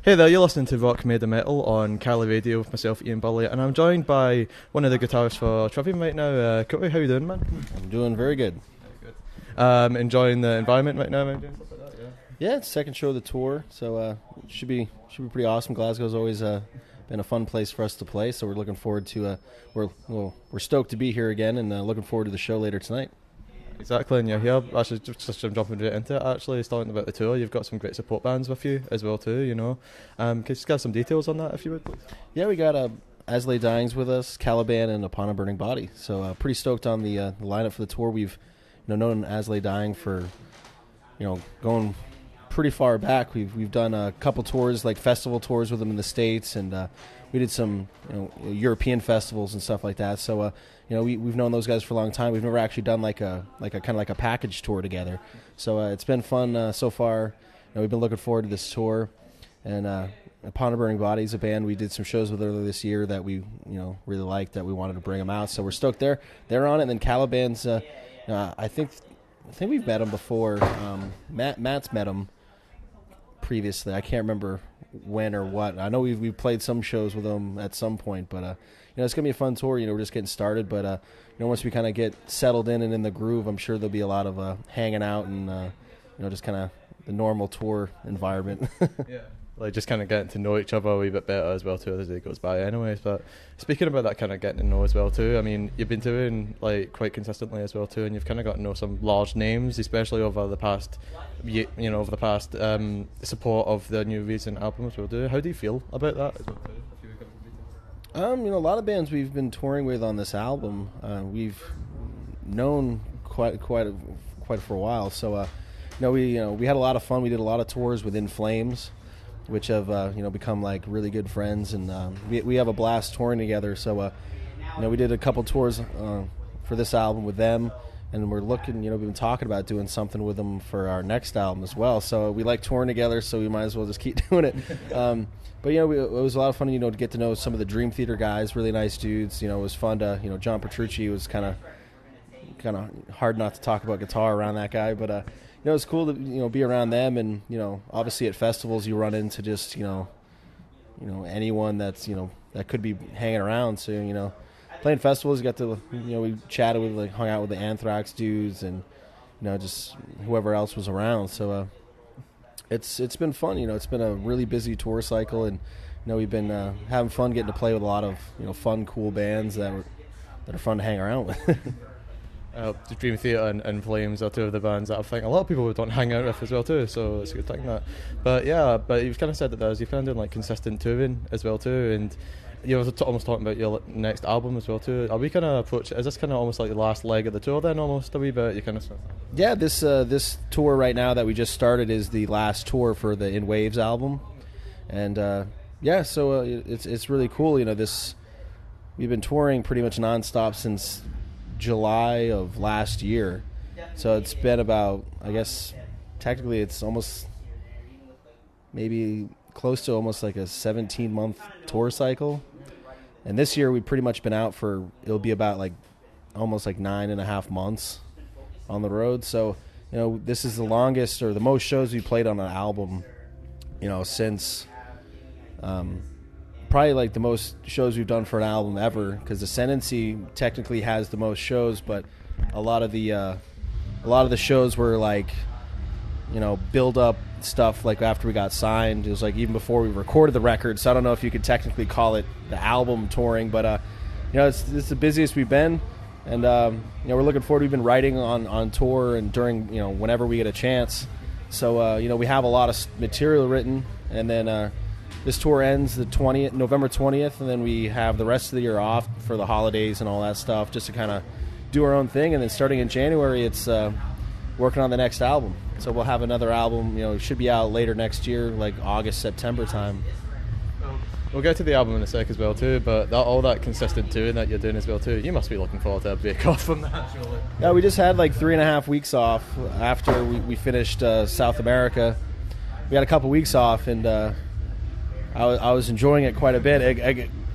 Hey there, you're listening to Rock Made of Metal on Cali Radio with myself, Ian Burley, and I'm joined by one of the guitarists for Trivium right now. Corey, how you doing, man? I'm doing very good. Enjoying the environment right now, maybe? Stuff like that, Yeah, it's the second show of the tour, so it should be pretty awesome. Glasgow's always been a fun place for us to play, so we're looking forward to we're stoked to be here again, and looking forward to the show later tonight. Exactly, and you're here. Actually, just jumping right into it. Actually, starting about the tour, you've got some great support bands with you as well too. You know, can you just give some details on that if you would, please? Yeah, we got Alll Dying's with us, Caliban, and Upon a Burning Body. So pretty stoked on the lineup for the tour. We've known Alll Dying for going pretty far back. We've done a couple tours, like festival tours with them in the States, and we did some European festivals and stuff like that. So we've known those guys for a long time. We've never actually done like a kind of like a package tour together. So it's been fun so far. We've been looking forward to this tour. And Upon a Burning Body is a band we did some shows with earlier this year that we really liked, that we wanted to bring them out. So we're stoked they're on it. And then Caliban's I think we've met them before. Matt's met them previously. I can't remember when or what. I know we played some shows with them at some point, but it's gonna be a fun tour. We're just getting started, but once we kind of get settled in and in the groove, I'm sure there'll be a lot of hanging out and just kind of the normal tour environment. Yeah. Like just kind of getting to know each other a wee bit better as well too as it goes by anyways. But speaking about that kind of getting to know as well too, I mean, you've been doing like quite consistently as well too, and you've kind of got to know some large names, especially over the past support of the new recent albums we'll do. How do you feel about that as well too? A lot of bands we've been touring with on this album, we've known quite for a while. So we had a lot of fun. We did a lot of tours with In Flames, which have become like really good friends, and we have a blast touring together. So we did a couple tours for this album with them, and we're looking, we've been talking about doing something with them for our next album as well. So we like touring together, so we might as well just keep doing it. But it was a lot of fun, to get to know some of the Dream Theater guys, really nice dudes. It was fun to, John Petrucci was kind of hard not to talk about guitar around that guy, but it's cool to be around them, and obviously at festivals you run into just anyone that's that could be hanging around. So playing festivals, you got to we chatted with, hung out with the Anthrax dudes, and just whoever else was around. So it's been fun. It's been a really busy tour cycle, and we've been having fun getting to play with a lot of fun, cool bands that are fun to hang around with. Dream Theater and Flames are two of the bands that I think a lot of people don't hang out with as well too, so it's a good thing that. But you've kind of said that you've kind of done like consistent touring as well too, and you're almost talking about your next album as well too. Are we kind of is this kind of almost like the last leg of the tour then, almost a wee bit? You kind of. Yeah, this tour right now that we just started is the last tour for the In Waves album, and so it's really cool. We've been touring pretty much nonstop since July of last year, so it's been about, I guess technically it's almost maybe close to almost like a 17-month tour cycle, and this year we've pretty much been out for, it'll be about like almost like 9.5 months on the road. So this is the longest or the most shows we played on an album since probably like the most shows we've done for an album ever, because Ascendancy technically has the most shows, but a lot of the shows were like build up stuff like after we got signed. It was like even before we recorded the record, so I don't know if you could technically call it the album touring, but it's the busiest we've been, and we're looking forward. We've been writing on tour and during whenever we get a chance, so we have a lot of material written, and then this tour ends November 20th, and then we have the rest of the year off for the holidays and all that stuff, just to kind of do our own thing. And then starting in January, it's working on the next album. So we'll have another album, it should be out later next year, like August, September time. We'll get to the album in a sec as well too, but all that consistent touring that you're doing as well too, you must be looking forward to a break off from that, surely. Yeah, we just had like 3.5 weeks off after we finished South America. We had a couple weeks off, and I was enjoying it quite a bit.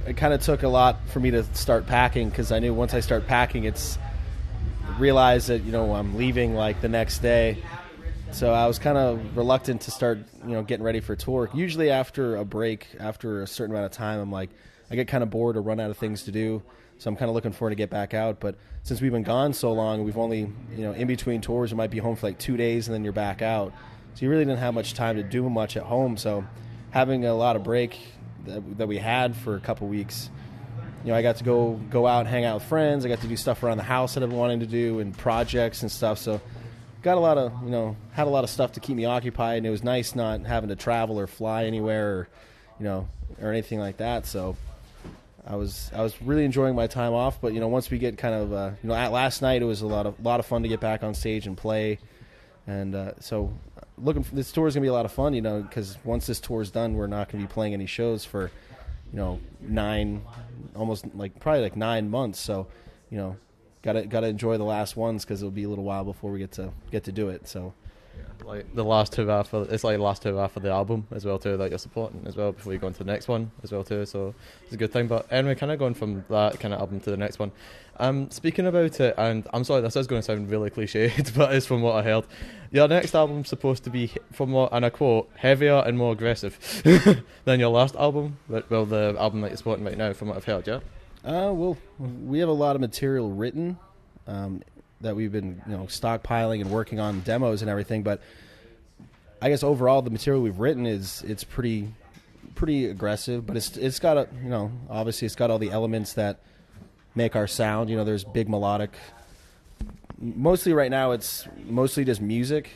It kind of took a lot for me to start packing, because I knew once I start packing, realize that I'm leaving like the next day So I was kind of reluctant to start, getting ready for tour. Usually after a break, after a certain amount of time, I'm like, I get kind of bored or run out of things to do. So I'm kind of looking forward to get back out. But since we've been gone so long, we've only, in between tours, you might be home for like 2 days and then you're back out. So you really didn't have much time to do much at home. So having a lot of break that we had for a couple weeks, I got to go out and hang out with friends. I got to do stuff around the house that I've been wanting to do and projects and stuff. So got a lot of, had a lot of stuff to keep me occupied, and it was nice not having to travel or fly anywhere or anything like that. So I was really enjoying my time off. But, once we get kind of, at last night, it was a lot of fun to get back on stage and play. And so this tour is going to be a lot of fun, because once this tour is done, we're not going to be playing any shows for, probably 9 months. So, gotta enjoy the last ones, because it'll be a little while before we get to do it. So, like the last two after the album as well too, that you're supporting as well before you go into the next one as well too. So it's a good thing. But anyway, kind of going from that kind of album to the next one. Speaking about it, and I'm sorry, this is going to sound really cliched, but it's from what I heard. Your next album's supposed to be, from what, and I quote, heavier and more aggressive than your last album. Well, the album that you're supporting right now, from what I've heard, yeah. Well, we have a lot of material written that we've been, stockpiling and working on demos and everything. But I guess overall, the material we've written it's pretty aggressive. But it's got obviously it's got all the elements that make our sound. There's big melodic. Mostly right now, it's mostly just music,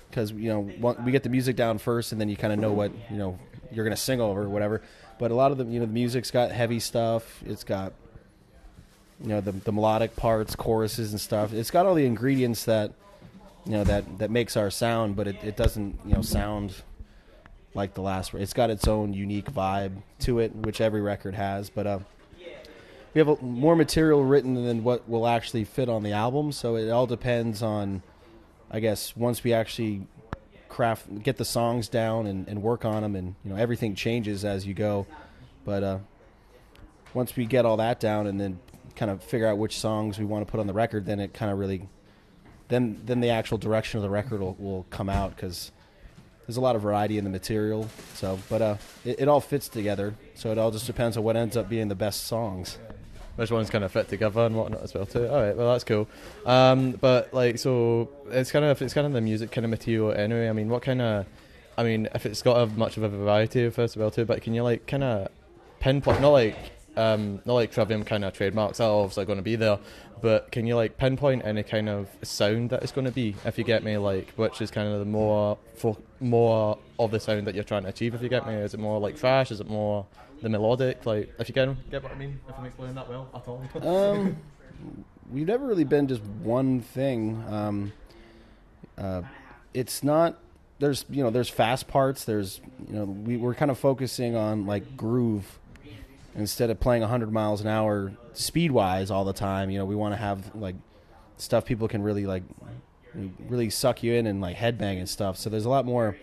because we get the music down first, and then you kind of know what you're gonna sing over or whatever. But a lot of the the music's got heavy stuff. It's got the melodic parts, choruses and stuff. It's got all the ingredients that that makes our sound, but it doesn't sound like the last. It's got its own unique vibe to it, which every record has. But we have more material written than what will actually fit on the album. So it all depends on, I guess, once we actually get the songs down and work on them, and everything changes as you go. But once we get all that down and then kind of figure out which songs we want to put on the record, then it kind of really then the actual direction of the record will come out, because there's a lot of variety in the material. So but it all fits together, so it all just depends on what ends up being the best songs. Which ones kind of fit together and whatnot as well too. All right, well that's cool. But so it's kind of the music kind of material anyway. I mean, if it's got much of a variety first of all too, but can you kind of pinpoint, not like Trivium kind of trademarks that are obviously going to be there, but can you pinpoint any kind of sound that it's going to be, if you get me, which is kind of the more of the sound that you're trying to achieve, if you get me? Is it more like thrash? Is it more the melodic? If you get what I mean, if I'm explaining that well at all. We've never really been just one thing. It's not. There's fast parts. There's we're kind of focusing on groove instead of playing 100 miles an hour speed wise all the time. We want to have stuff people can really suck you in and headbang and stuff. So there's a lot more.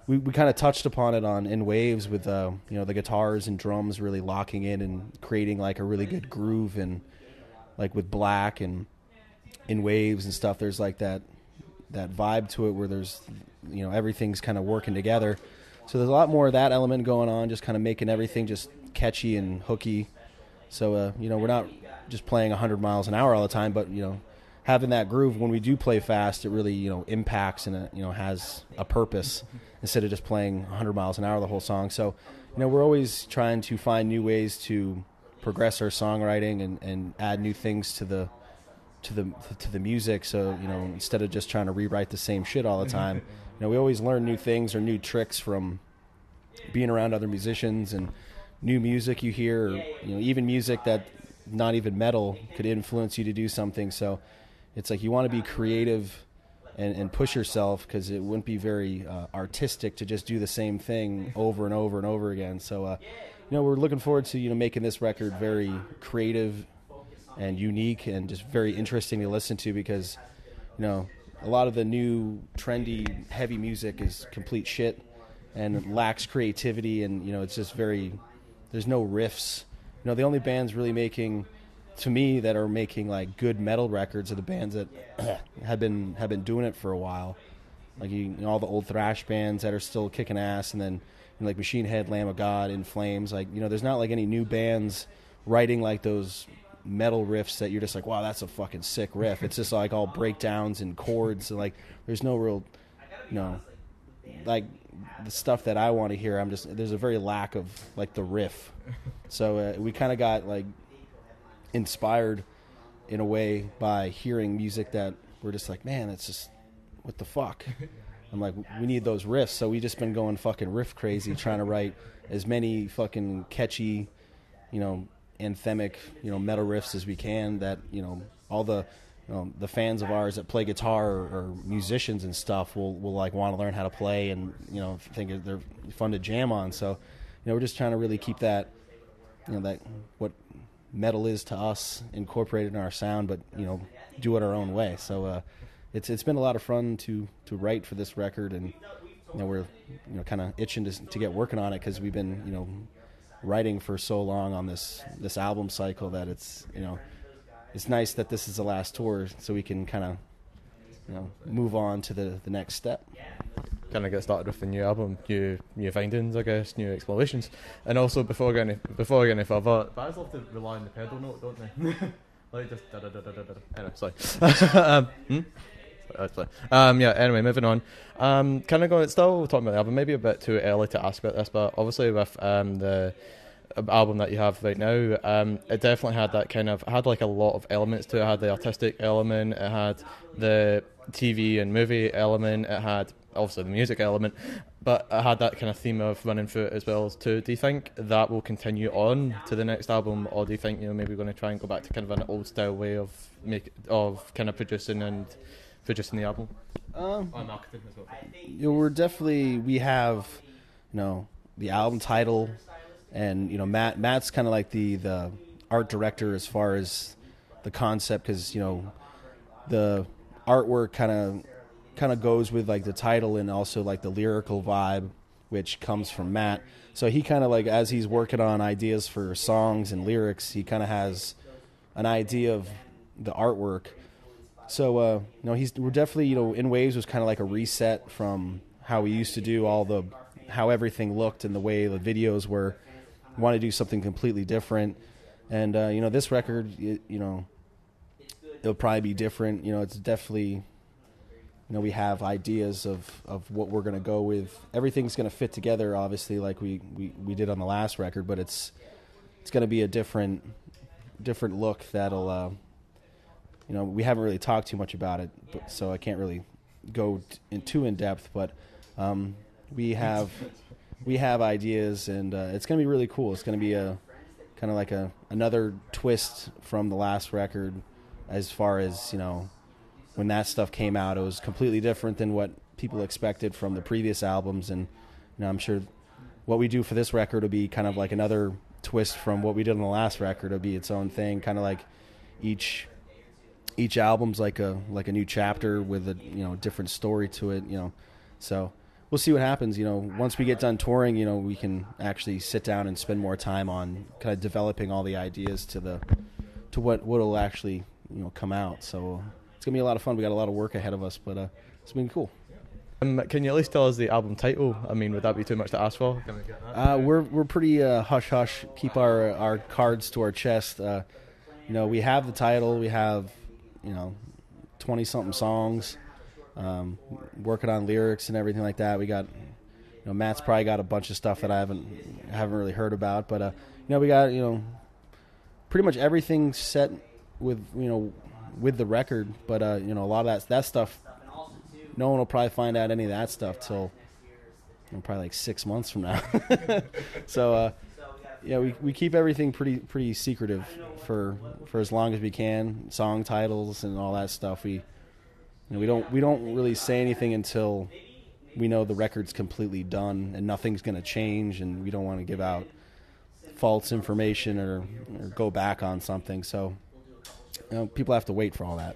We kind of touched upon it in waves with the guitars and drums really locking in and creating a really good groove, and with Black and in waves and stuff. There's that vibe to it where there's everything's kind of working together. So there's a lot more of that element going on, just kind of making everything just catchy and hooky. So we're not just playing 100 miles an hour all the time, but having that groove when we do play fast, it really impacts and it has a purpose instead of just playing 100 miles an hour the whole song. So we're always trying to find new ways to progress our songwriting and add new things to the music. So instead of just trying to rewrite the same shit all the time, we always learn new things or new tricks from being around other musicians, and new music you hear, or even music that not even metal could influence you to do something. So it's you want to be creative and push yourself, because it wouldn't be very artistic to just do the same thing over and over and over again. So we're looking forward to making this record very creative and unique and just very interesting to listen to, because a lot of the new trendy heavy music is complete shit and lacks creativity, and it's just there's no riffs. The only bands really making, to me, that are making good metal records are the bands that have been doing it for a while. like all the old thrash bands that are still kicking ass, and then like Machine Head, Lamb of God, In Flames. Like, there's not like any new bands writing like those metal riffs that you're just like, wow, that's a fucking sick riff. It's just like all breakdowns and chords, and like there's no real, like the stuff that I want to hear. There's a very lack of like the riff. So we kind of got like inspired in a way by hearing music that we're just like, man, that's just, what the fuck? I'm like, we need those riffs. So we just been going fucking riff crazy, trying to write as many fucking catchy, anthemic, metal riffs as we can, that, all the fans of ours that play guitar or musicians and stuff will like want to learn how to play, and, think they're fun to jam on. So, we're just trying to really keep that, that what metal is to us incorporated in our sound, but, do it our own way. So, it's been a lot of fun to write for this record, and we're kind of itching to get working on it, because we've been writing for so long on this album cycle that it's nice that this is the last tour, so we can kind of move on to the next step. Kind of get started with the new album, new findings, I guess, new explorations, and also before getting any further, bands love to rely on the pedal note, don't they? Like just da da da da da da. Anyway, sorry. Anyway, moving on. Kind of going, still talking about the album, maybe a bit too early to ask about this, but obviously with the album that you have right now, it definitely had that had like a lot of elements to it. It had the artistic element, it had the TV and movie element, it had obviously the music element, but it had that kind of theme of running through it as well too. Do you think that will continue on to the next album, or do you think maybe we're going to try and go back to kind of an old style way of kind of producing the album? Marketing as well. We have the album title, and Matt's kind of like the art director as far as the concept, because the artwork kind of goes with like the title, and also like the lyrical vibe, which comes from Matt. So he kind of like, as he's working on ideas for songs and lyrics, he kind of has an idea of the artwork. So we're definitely, In Waves was kind of like a reset from how we used to do how everything looked and the way the videos were. We want to do something completely different, and this record, it'll probably be different. It's definitely, we have ideas of what we're going to go with. Everything's going to fit together, obviously, like we did on the last record, but it's going to be a different look that'll. We haven't really talked too much about it, so I can't really go too in depth. But we have ideas, and it's going to be really cool. It's going to be a kind of like another twist from the last record, as far as when that stuff came out, it was completely different than what people expected from the previous albums, and I'm sure what we do for this record will be kind of like another twist from what we did on the last record. It'll be its own thing, kind of like each album's like a new chapter with a different story to it, so we'll see what happens. Once we get done touring, we can actually sit down and spend more time on kind of developing all the ideas to what'll actually come out. So it's gonna be a lot of fun. We got a lot of work ahead of us, but it's been cool. Can you at least tell us the album title? I mean, would that be too much to ask for? Can we get that? We're pretty hush hush. Keep our cards to our chest. We have the title. We have 20-something songs, working on lyrics and everything like that. We got, Matt's probably got a bunch of stuff that I haven't really heard about, but we got pretty much everything set with the record. But a lot of that stuff, no one will probably find out any of that stuff till probably like 6 months from now. So we keep everything pretty secretive for as long as we can. Song titles and all that stuff. We don't really say anything until we know the record's completely done and nothing's going to change, and we don't want to give out false information or go back on something. So people have to wait for all that.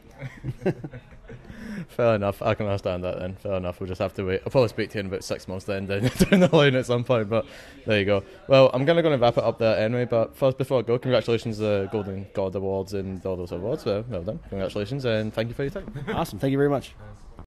Fair enough. I can understand that then. Fair enough. We'll just have to wait. I'll probably speak to you in about 6 months then down the line at some point, but there you go. Well, I'm going to wrap it up there anyway, but first, before I go, congratulations to the Golden God Awards and all those awards. Well done. Congratulations, and thank you for your time. Awesome. Thank you very much.